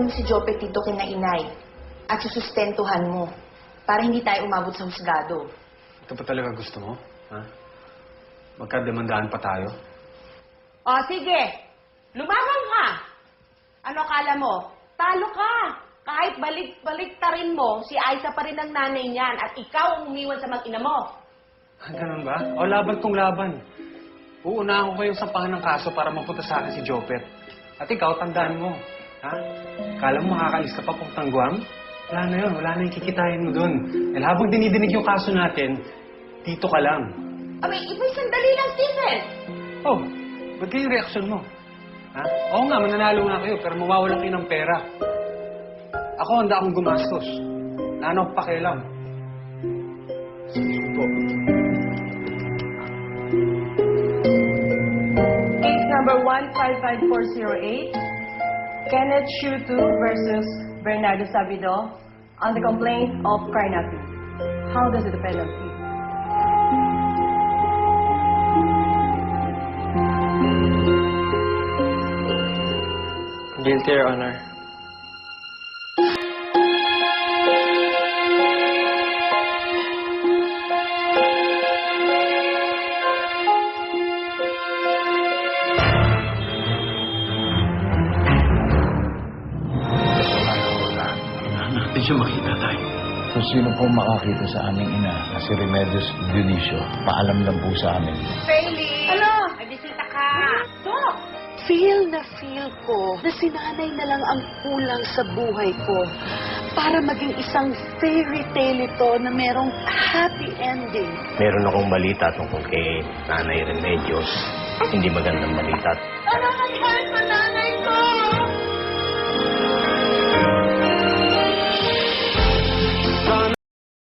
mo si Jopet dito kina inay at susustentuhan mo para hindi tayo umabot sa husgado. Ito pa talaga gusto mo? Ha? Magkademandaan pa tayo? O, sige. Lumaban ka. Ano kala mo? Talo ka. Kahit balik-tarin mo, si Aiza pa rin ang nanay niyan at ikaw ang umiwan sa mag-ina mo. Ganun ba? O, laban kong laban. Uunahan ko kayong sampahan ng kaso para mapunta sa akin si Jopet. At ikaw, tandaan mo. Ha? Kala mo makakalis ka pa puntang Guam? Wala na yun. Wala na yung kikitain mo dun. Dahil habang dinidinig yung kaso natin, dito ka lang. Abay, iba'y sandali lang, Stephen. Oh, ba't yung reaksyon mo? Ha? Oo nga, mananalo na kayo, pero mawawalan kayo ng pera. Ako, handa akong gumastos. Ano akong pakialam? Sige po. Case number 155408, Kenneth Shutu versus Bernardo Sabido on the complaint of carnapping. How does the defendant plead? Guilty, Your Honor. Natin siya makita tayo. Kung sino po makakita sa aming ina na si Remedios Dionisio, paalam lang po sa amin. Bailey! Ano? May bisita ka. Dok! Feel na feel ko na si nanay na lang ang kulang sa buhay ko para maging isang fairy tale ito na merong happy ending. Meron akong balita tungkol kay Nanay Remedios. Hindi magandang balita. Ano nangyari sa nanay?